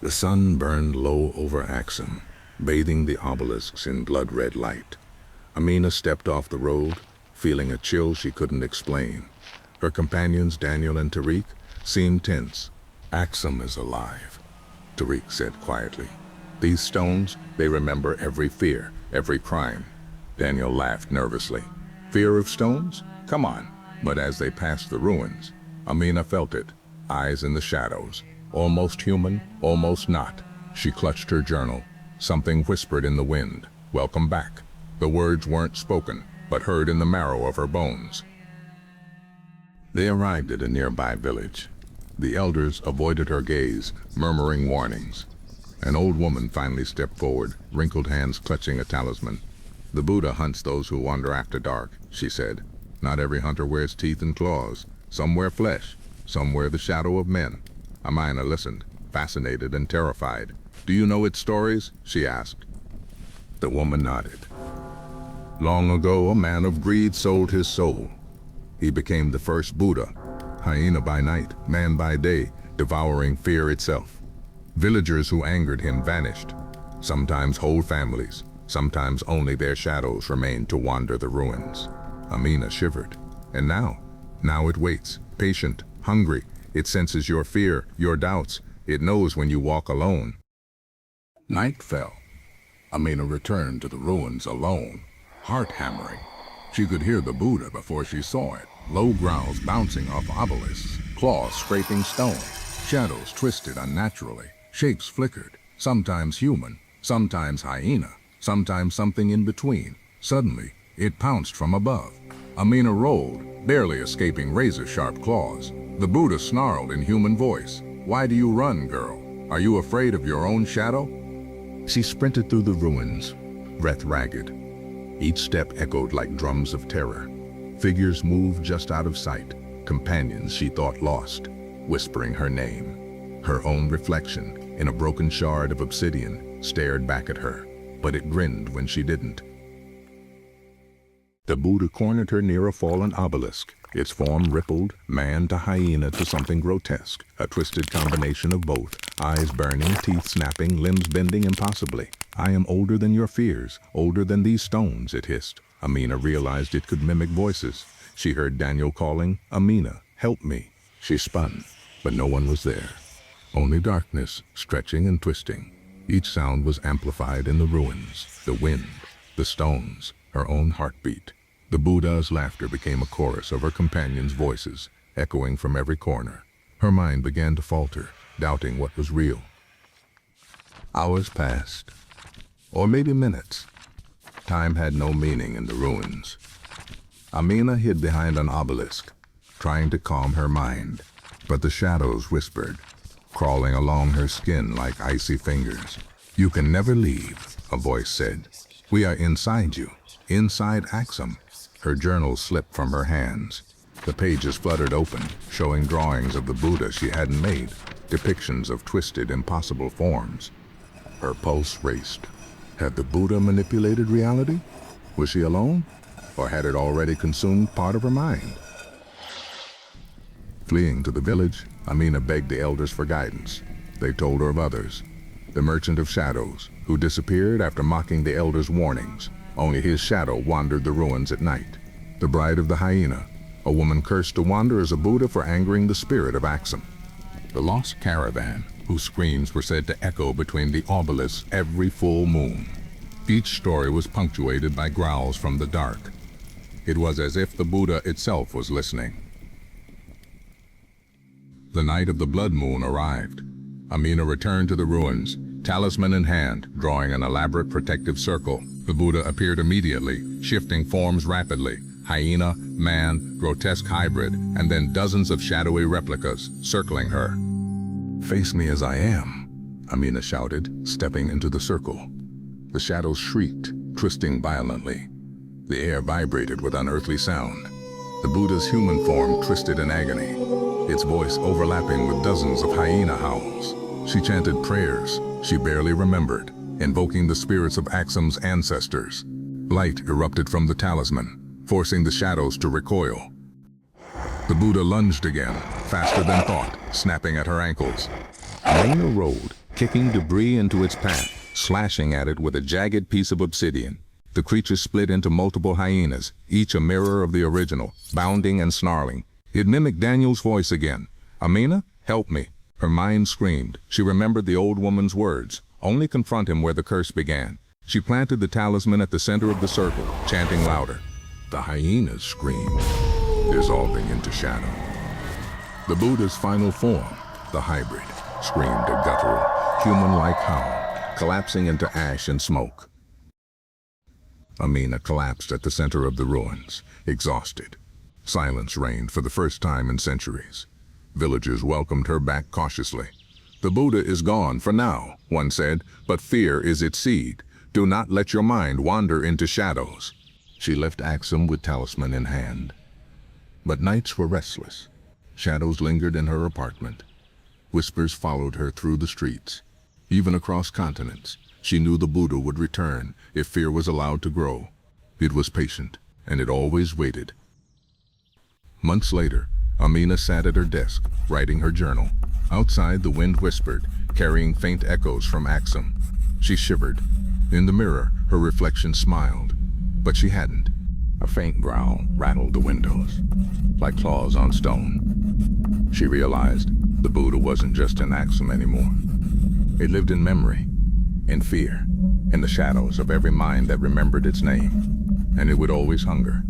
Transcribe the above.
The sun burned low over Axum, bathing the obelisks in blood-red light. Amina stepped off the road, feeling a chill she couldn't explain. Her companions, Daniel and Tariq, seemed tense. "Axum is alive," Tariq said quietly. "These stones, they remember every fear, every crime." Daniel laughed nervously. "Fear of stones? Come on." But as they passed the ruins, Amina felt it, eyes in the shadows. Almost human, almost not. She clutched her journal. Something whispered in the wind, "Welcome back." The words weren't spoken, but heard in the marrow of her bones. They arrived at a nearby village. The elders avoided her gaze, murmuring warnings. An old woman finally stepped forward, wrinkled hands clutching a talisman. "The Buddha hunts those who wander after dark," she said. "Not every hunter wears teeth and claws. Some wear flesh, some wear the shadow of men." Amina listened, fascinated and terrified. "Do you know its stories?" she asked. The woman nodded. "Long ago, a man of greed sold his soul. He became the first Buddha, hyena by night, man by day, devouring fear itself. Villagers who angered him vanished, sometimes whole families, sometimes only their shadows remained to wander the ruins." Amina shivered. "And now it waits, patient, hungry. It senses your fear, your doubts. It knows when you walk alone." Night fell. Amina returned to the ruins alone, heart hammering. She could hear the Buddha before she saw it, low growls bouncing off obelisks, claws scraping stone, shadows twisted unnaturally, shapes flickered, sometimes human, sometimes hyena, sometimes something in between. Suddenly, it pounced from above. Amina rolled, barely escaping razor-sharp claws. The Buddha snarled in human voice, "Why do you run, girl? Are you afraid of your own shadow?" She sprinted through the ruins, breath ragged. Each step echoed like drums of terror. Figures moved just out of sight, companions she thought lost, whispering her name. Her own reflection, in a broken shard of obsidian, stared back at her, but it grinned when she didn't. The Buddha cornered her near a fallen obelisk. Its form rippled, man to hyena to something grotesque, a twisted combination of both, eyes burning, teeth snapping, limbs bending impossibly. "I am older than your fears, older than these stones," it hissed. Amina realized it could mimic voices. She heard Daniel calling, "Amina, help me." She spun, but no one was there. Only darkness, stretching and twisting. Each sound was amplified in the ruins, the wind, the stones, her own heartbeat. The Buddha's laughter became a chorus of her companions' voices, echoing from every corner. Her mind began to falter, doubting what was real. Hours passed, or maybe minutes. Time had no meaning in the ruins. Amina hid behind an obelisk, trying to calm her mind, but the shadows whispered, crawling along her skin like icy fingers. "You can never leave," a voice said. "We are inside you, inside Axum." Her journal slipped from her hands. The pages fluttered open, showing drawings of the Buddha she hadn't made, depictions of twisted, impossible forms. Her pulse raced. Had the Buddha manipulated reality? Was she alone? Or had it already consumed part of her mind? Fleeing to the village, Amina begged the elders for guidance. They told her of others. The Merchant of Shadows, who disappeared after mocking the elders' warnings. Only his shadow wandered the ruins at night. The Bride of the Hyena, a woman cursed to wander as a Buddha for angering the spirit of Axum. The Lost Caravan, whose screams were said to echo between the obelisks every full moon. Each story was punctuated by growls from the dark. It was as if the Buddha itself was listening. The night of the blood moon arrived. Amina returned to the ruins, talisman in hand, drawing an elaborate protective circle. The Buddha appeared immediately, shifting forms rapidly. Hyena, man, grotesque hybrid, and then dozens of shadowy replicas circling her. "Face me as I am," Amina shouted, stepping into the circle. The shadows shrieked, twisting violently. The air vibrated with unearthly sound. The Buddha's human form twisted in agony, its voice overlapping with dozens of hyena howls. She chanted prayers she barely remembered, invoking the spirits of Axum's ancestors. Light erupted from the talisman, forcing the shadows to recoil. The Buddha lunged again, faster than thought, snapping at her ankles. Amina rolled, kicking debris into its path, slashing at it with a jagged piece of obsidian. The creature split into multiple hyenas, each a mirror of the original, bounding and snarling. It mimicked Daniel's voice again. "Amina, help me." Her mind screamed. She remembered the old woman's words. Only confront him where the curse began. She planted the talisman at the center of the circle, chanting louder. The hyenas screamed, dissolving into shadow. The Buddha's final form, the hybrid, screamed a guttural, human-like howl, collapsing into ash and smoke. Amina collapsed at the center of the ruins, exhausted. Silence reigned for the first time in centuries. Villagers welcomed her back cautiously. "The Buddha is gone for now," one said, "but fear is its seed. Do not let your mind wander into shadows." She left Axum with talisman in hand. But nights were restless. Shadows lingered in her apartment. Whispers followed her through the streets. Even across continents, she knew the Buddha would return if fear was allowed to grow. It was patient, and it always waited. Months later, Amina sat at her desk, writing her journal. Outside, the wind whispered, carrying faint echoes from Axum. She shivered. In the mirror, her reflection smiled, but she hadn't. A faint growl rattled the windows, like claws on stone. She realized the Buddha wasn't just in Axum anymore. It lived in memory, in fear, in the shadows of every mind that remembered its name, and it would always hunger.